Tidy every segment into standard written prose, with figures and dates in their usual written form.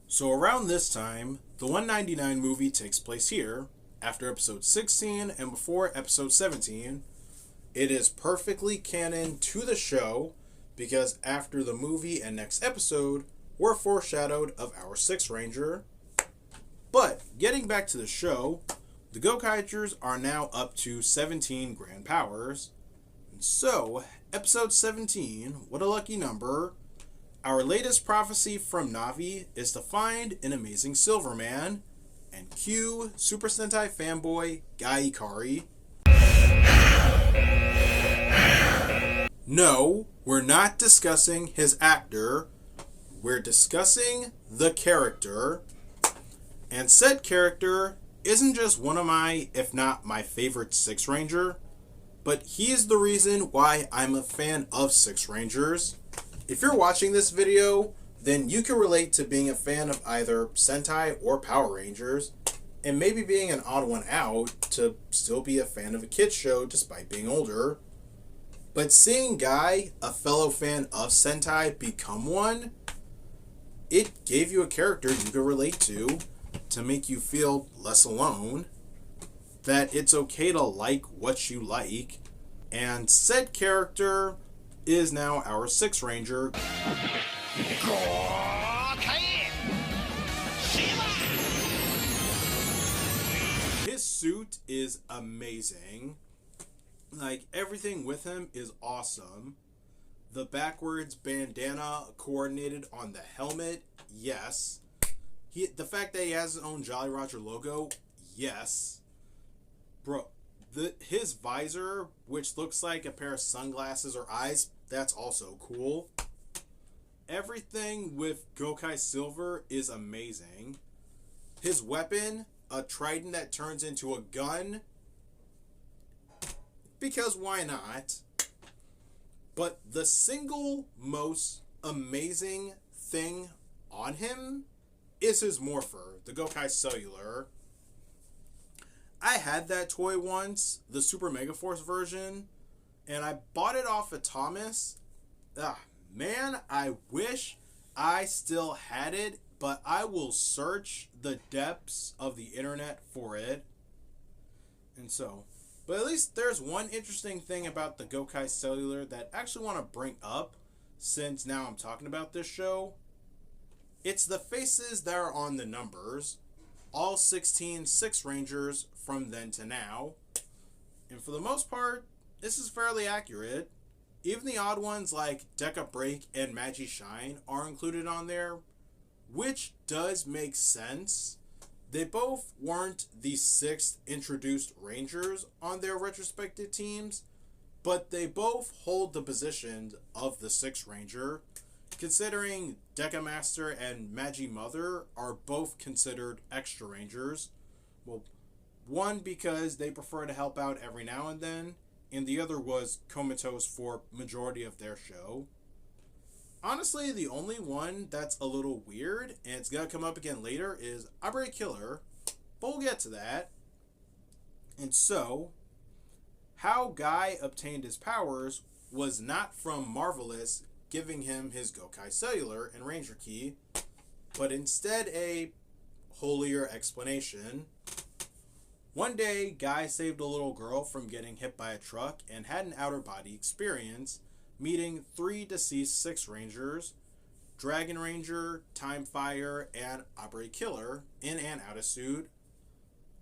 So around this time, the 199 movie takes place here, after episode 16 and before episode 17. It is perfectly canon to the show, because after the movie and next episode, we're foreshadowed of our Sixth Ranger. But, getting back to the show, the Gokaigers are now up to 17 grand powers. And so, episode 17, what a lucky number. Our latest prophecy from Navi is to find an amazing Silverman, and cue Super Sentai fanboy Guy Ikari. No, we're not discussing his actor. We're discussing the character. And said character isn't just one of my, if not my favorite Sixth Ranger, but he is the reason why I'm a fan of Sixth Rangers. If you're watching this video, then you can relate to being a fan of either Sentai or Power Rangers, and maybe being an odd one out to still be a fan of a kid's show despite being older. But seeing Guy, a fellow fan of Sentai, become one, it gave you a character you could relate to make you feel less alone, that it's okay to like what you like, and said character is now our Sixth Ranger. His suit is amazing. Like, everything with him is awesome. The backwards bandana coordinated on the helmet, yes. The fact that he has his own Jolly Roger logo, yes. Bro, his visor, which looks like a pair of sunglasses or eyes, that's also cool. Everything with Gokai Silver is amazing. His weapon, a trident that turns into a gun, because why not? But the single most amazing thing on him is his morpher, the Gokai Cellular. I had that toy once, the Super Mega Force version, and I bought it off of Thomas. Man, I wish I still had it, but I will search the depths of the internet for it. And so, but at least there's one interesting thing about the Gokai Cellular that I actually want to bring up, since now I'm talking about this show. It's the faces that are on the numbers. All 16 Sixth Rangers from then to now. And for the most part, this is fairly accurate. Even the odd ones like Deca Break and Magi Shine are included on there, which does make sense. They both weren't the 6th introduced Rangers on their retrospective teams, but they both hold the position of the 6th Ranger, considering Deca Master and Magi Mother are both considered extra Rangers. Well, one because they prefer to help out every now and then, and the other was comatose for majority of their show. Honestly, the only one that's a little weird, and it's gonna come up again later, is Abre Killer, but we'll get to that. And so, how Guy obtained his powers was not from Marvelous giving him his Gokai Cellular and Ranger Key, but instead a holier explanation. One day, Guy saved a little girl from getting hit by a truck and had an outer body experience, meeting 3 deceased Sixth Rangers, Dragon Ranger, Time Fire, and Abre Killer, in and out of suit.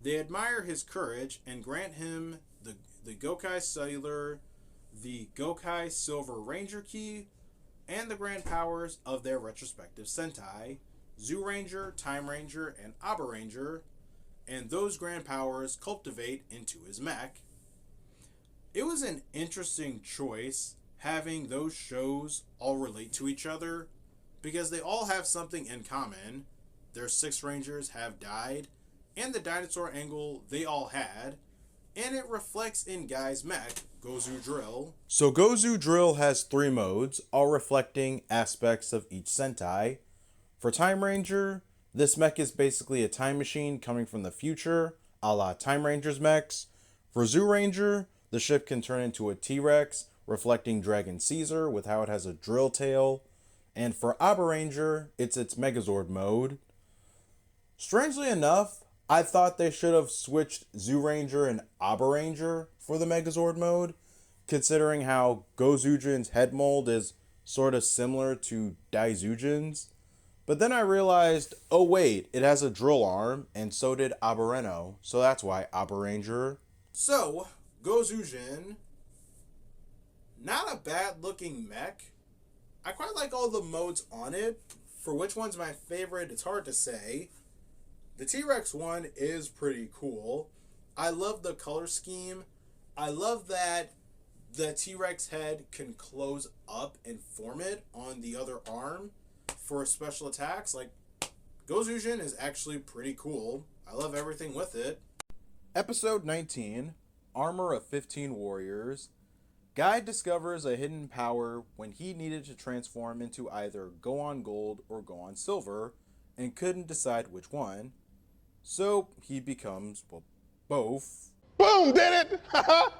They admire his courage and grant him the Gokai Cellular, the Gokai Silver Ranger Key, and the grand powers of their retrospective Sentai, Zoo Ranger, Time Ranger, and Abba Ranger, and those grand powers cultivate into his mech. It was an interesting choice having those shows all relate to each other, because they all have something in common. Their Sixth Rangers have died, and the dinosaur angle they all had, and it reflects in Guy's mech, Gozu Drill. So Gozu Drill has 3 modes, all reflecting aspects of each Sentai. For Time Ranger, this mech is basically a time machine coming from the future, a la Time Ranger's mechs. For Zoo Ranger, the ship can turn into a T-Rex, reflecting Dragon Caesar with how it has a drill tail. And for Abaranger, it's its Megazord mode. Strangely enough, I thought they should have switched Zouranger and Abaranger for the Megazord mode, considering how Gozujin's head mold is sort of similar to Daizujin's. But then I realized, oh wait, it has a drill arm, and so did Abareno, so that's why Abaranger. So, Gozujin, not a bad looking mech. I quite like all the modes on it. For which one's my favorite, it's hard to say. The T-Rex one is pretty cool. I love the color scheme. I love that the T-Rex head can close up and form it on the other arm for special attacks. Like, Gozujin is actually pretty cool. I love everything with it. Episode 19, Armor of 15 Warriors. Guy discovers a hidden power when he needed to transform into either Gohan Gold or Gohan Silver and couldn't decide which one. So he becomes, well, both. Boom, did it!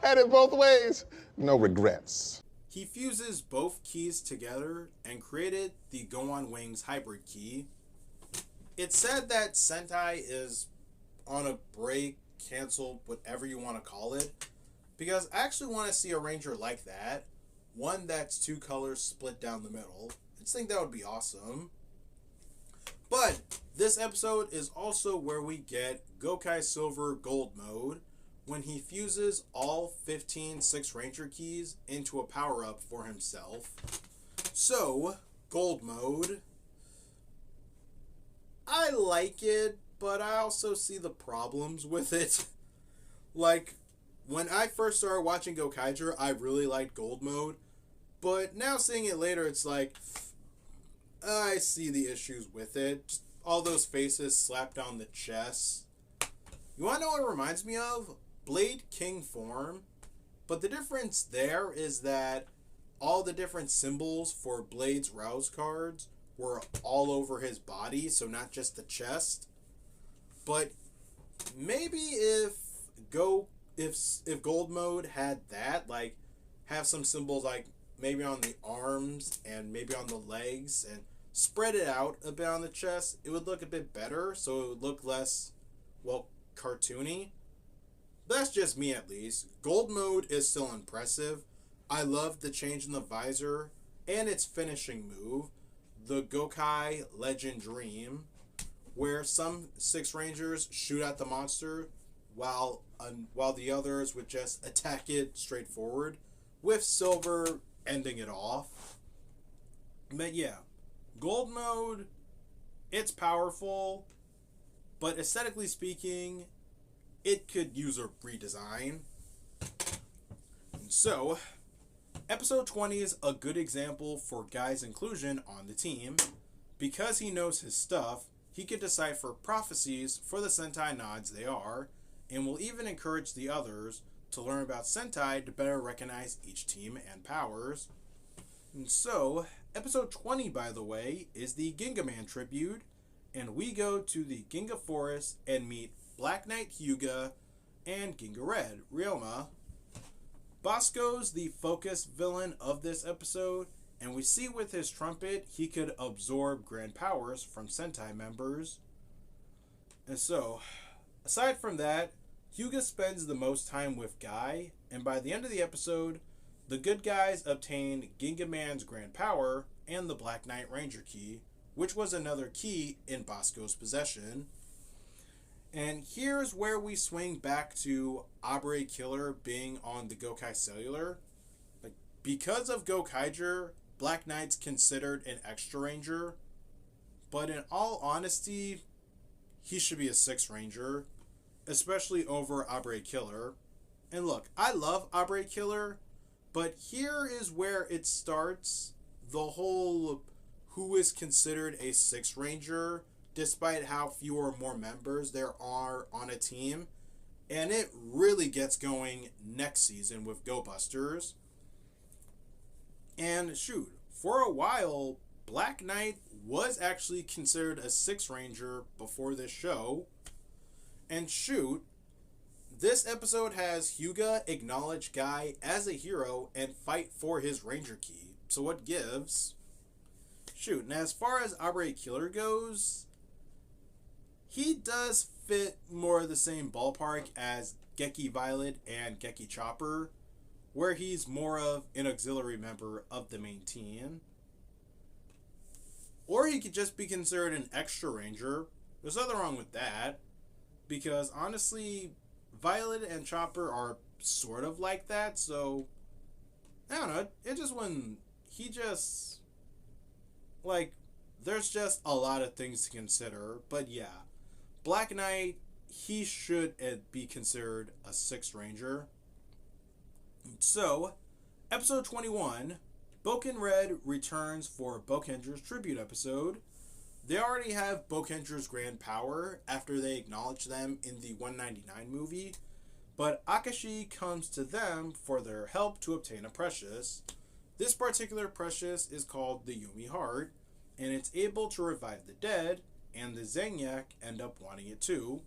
Had it both ways. No regrets. He fuses both keys together and created the Gohan Wings hybrid key. It's said that Sentai is on a break, canceled, whatever you want to call it, because I actually want to see a Ranger like that. One that's two colors split down the middle. I just think that would be awesome. But this episode is also where we get Gokai Silver Gold mode, when he fuses all 15 Six Ranger keys into a power-up for himself. So, Gold mode, I like it, but I also see the problems with it. Like, when I first started watching Gokaiger, I really liked Gold mode, but now seeing it later, it's like, I see the issues with it. Just all those faces slapped on the chest. You want to know what it reminds me of? Blade King form. But the difference there is that all the different symbols for Blade's Rouse cards were all over his body, so not just the chest. But maybe if Gold mode had that, like have some symbols like maybe on the arms and maybe on the legs and spread it out a bit on the chest, it would look a bit better, so it would look less, well, cartoony. That's just me at least. Gold mode is still impressive. I love the change in the visor and its finishing move, the Gokai Legend Dream, where some Six Rangers shoot at the monster while the others would just attack it straightforward, with Silver ending it off. But yeah, Gold mode, it's powerful, but aesthetically speaking, it could use a redesign. So, episode 20 is a good example for Guy's inclusion on the team. Because he knows his stuff, he can decipher prophecies for the Sentai nods they are, and will even encourage the others to learn about Sentai to better recognize each team and powers. And so, episode 20, by the way, is the Ginga Man tribute, and we go to the Ginga Forest and meet Black Knight Hyuga and Ginga Red, Ryoma. Bosco's the focus villain of this episode, and we see with his trumpet he could absorb grand powers from Sentai members. And so, aside from that, Hyuga spends the most time with Guy, and by the end of the episode, the good guys obtain Ginga Man's grand power and the Black Knight Ranger key, which was another key in Bosco's possession. And here's where we swing back to Abre Killer being on the Gokai Cellular. Like, because of Gokaiger, Black Knight's considered an extra ranger, but in all honesty, he should be a Six Ranger, especially over Abre Killer. And look, I love Abre Killer, but here is where it starts, the whole who is considered a Six Ranger, despite how few or more members there are on a team. And it really gets going next season with Go Busters. And shoot, for a while, Black Knight was actually considered a Six Ranger before this show. And shoot, This episode has Hyuga acknowledge Guy as a hero and fight for his Ranger Key. So what gives? Shoot, and as far as Abre Killer goes, he does fit more of the same ballpark as Geki Violet and Geki Chopper, where he's more of an auxiliary member of the main team. Or he could just be considered an extra ranger. There's nothing wrong with that, because honestly, Violet and Chopper are sort of like that, so I don't know, it just when he just, like, there's just a lot of things to consider. But yeah, Black Knight, he should be considered a 6th ranger. So, episode 21, Boken Red returns for Bokenger's tribute episode. They already have Bokenger's grand power after they acknowledge them in the 199 movie, but Akashi comes to them for their help to obtain a precious. This particular precious is called the Yumi Heart, and it's able to revive the dead, and the Zenyak end up wanting it too.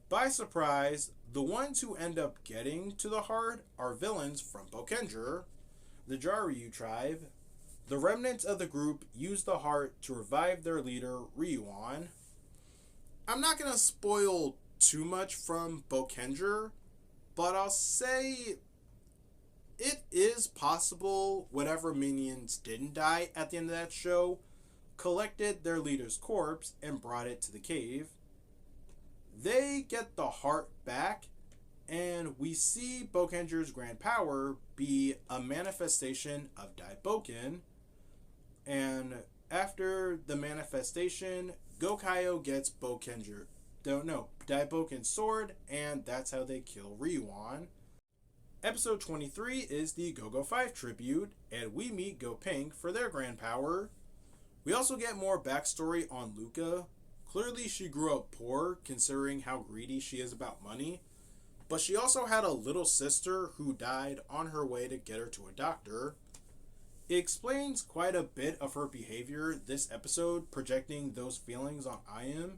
By surprise, the ones who end up getting to the heart are villains from Bokenger, the Jaryu tribe. The remnants of the group use the heart to revive their leader, Ryuan. I'm not going to spoil too much from Bokenger, but I'll say it is possible whatever minions didn't die at the end of that show collected their leader's corpse and brought it to the cave. They get the heart back, and we see Bokenger's grand power be a manifestation of Daiboken. And after the manifestation, Gokaiger gets Daiboken's sword, and that's how they kill Ryuan. Episode 23 is the Go-Go 5 tribute, and we meet Go Pink for their grand power. We also get more backstory on Luca. Clearly she grew up poor, considering how greedy she is about money, but she also had a little sister who died on her way to get her to a doctor. It explains quite a bit of her behavior this episode, projecting those feelings on Ayam.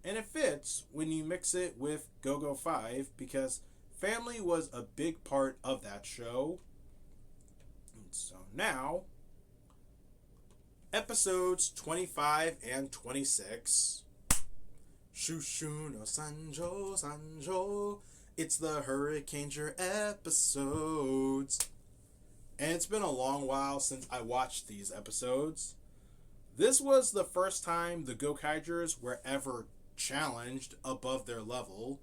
And it fits when you mix it with Go-Go 5, because family was a big part of that show. And so now, episodes 25 and 26. Shushu no Sanjo Sanjo. It's the Hurricaneger episodes. And it's been a long while since I watched these episodes. This was the first time the Gokaigers were ever challenged above their level,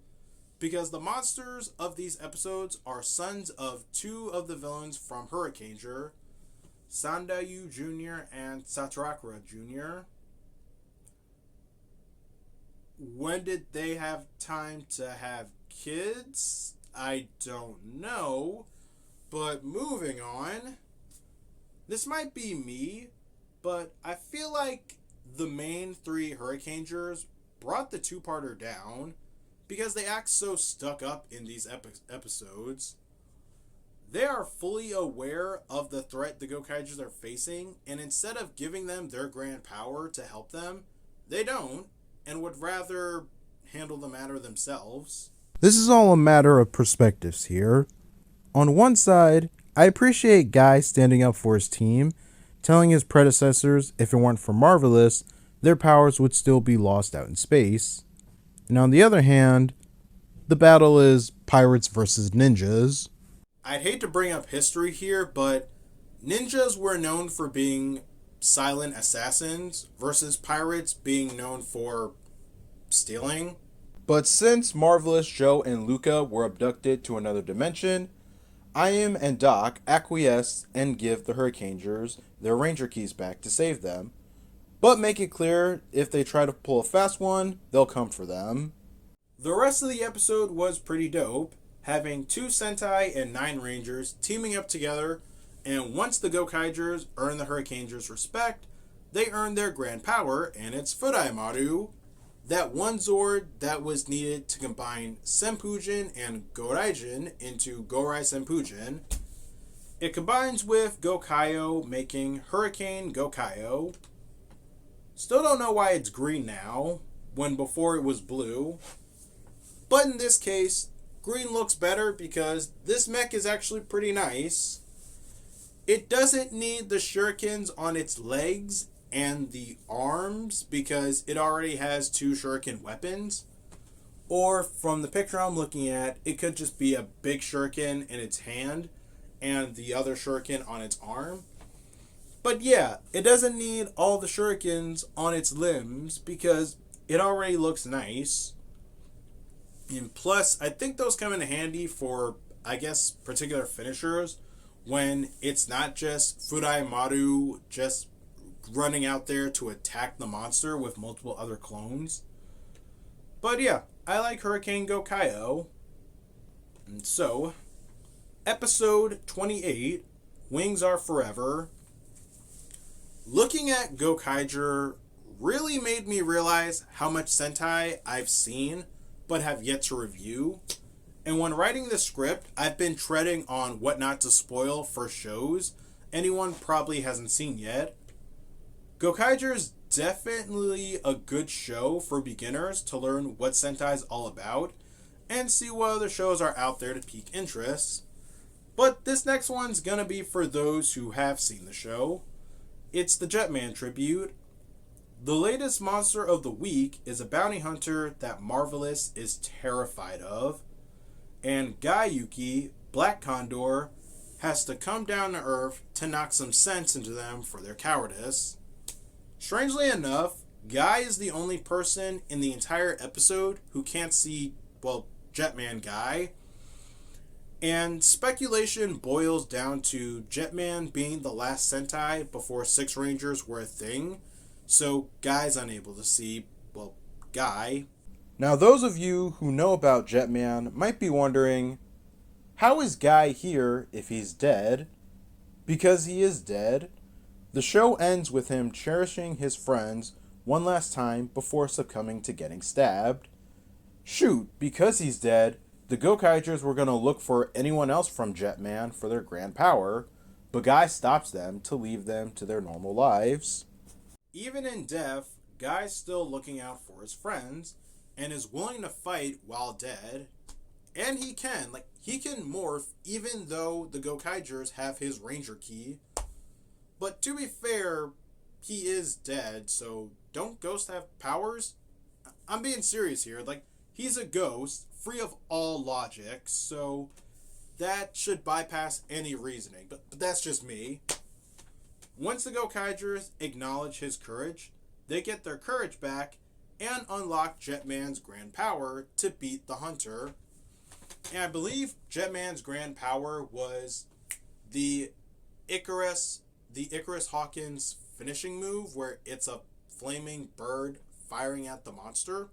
because the monsters of these episodes are sons of 2 of the villains from Hurricaneger, Sandayu Jr. and Satorakura Jr. When did they have time to have kids? I don't know. But moving on, this might be me, but I feel like the main 3 Hurricanegers brought the 2-parter down because they act so stuck up in these episodes. They are fully aware of the threat the Gokaigers are facing, and instead of giving them their grand power to help them, they don't, and would rather handle the matter themselves. This is all a matter of perspectives here. On one side, I appreciate Guy standing up for his team, telling his predecessors if it weren't for Marvelous, their powers would still be lost out in space. And on the other hand, the battle is pirates versus ninjas. I'd hate to bring up history here, but ninjas were known for being silent assassins versus pirates being known for stealing. But since Marvelous, Joe, and Luca were abducted to another dimension, Ayam and Doc acquiesce and give the Hurricanegers their Ranger Keys back to save them, but make it clear if they try to pull a fast one, they'll come for them. The rest of the episode was pretty dope, having 2 Sentai and 9 Rangers teaming up together, and once the Gokaigers earn the Hurricanegers' respect, they earn their grand power, and it's Fudaimaru, that one Zord that was needed to combine Senpujin and Goraijin into Gorai Senpujin. It combines with Gokaiger, making Hurricane Gokaiger. Still don't know why it's green now, when before it was blue. But in this case, green looks better because this mech is actually pretty nice. It doesn't need the shurikens on its legs and the arms because it already has 2 shuriken weapons. Or from the picture I'm looking at, it could just be a big shuriken in its hand and the other shuriken on its arm. But yeah, it doesn't need all the shurikens on its limbs because it already looks nice. And plus, I think those come in handy for, I guess, particular finishers when it's not just Fudai Maru just running out there to attack the monster with multiple other clones. But yeah, I like Hurricane Gokaiger. And so, episode 28, Wings Are Forever. Looking at Gokaiger really made me realize how much Sentai I've seen but have yet to review. And when writing the script, I've been treading on what not to spoil for shows anyone probably hasn't seen yet. Gokaiger is definitely a good show for beginners to learn what Sentai is all about and see what other shows are out there to pique interest. But this next one's gonna be for those who have seen the show. It's the Jetman tribute. The latest monster of the week is a bounty hunter that Marvelous is terrified of. And Gayuki, Black Condor, has to come down to Earth to knock some sense into them for their cowardice. Strangely enough, Guy is the only person in the entire episode who can't see, well, Jetman Guy. And speculation boils down to Jetman being the last Sentai before Six Rangers were a thing. So Guy's unable to see, well, Guy. Now, those of you who know about Jetman might be wondering, how is Guy here if he's dead? Because he is dead. The show ends with him cherishing his friends one last time before succumbing to getting stabbed. Shoot, because he's dead, the Gokaigers were going to look for anyone else from Jetman for their grand power, but Guy stops them to leave them to their normal lives. Even in death, Guy's still looking out for his friends and is willing to fight while dead. And he can morph even though the Gokaigers have his Ranger Key. But to be fair, he is dead, so don't ghosts have powers? I'm being serious here. He's a ghost, free of all logic, so that should bypass any reasoning. But that's just me. Once the Gokaigers acknowledge his courage, they get their courage back and unlock Jetman's grand power to beat the Hunter. And I believe Jetman's grand power was the Icarus Hawkins finishing move where it's a flaming bird firing at the monster.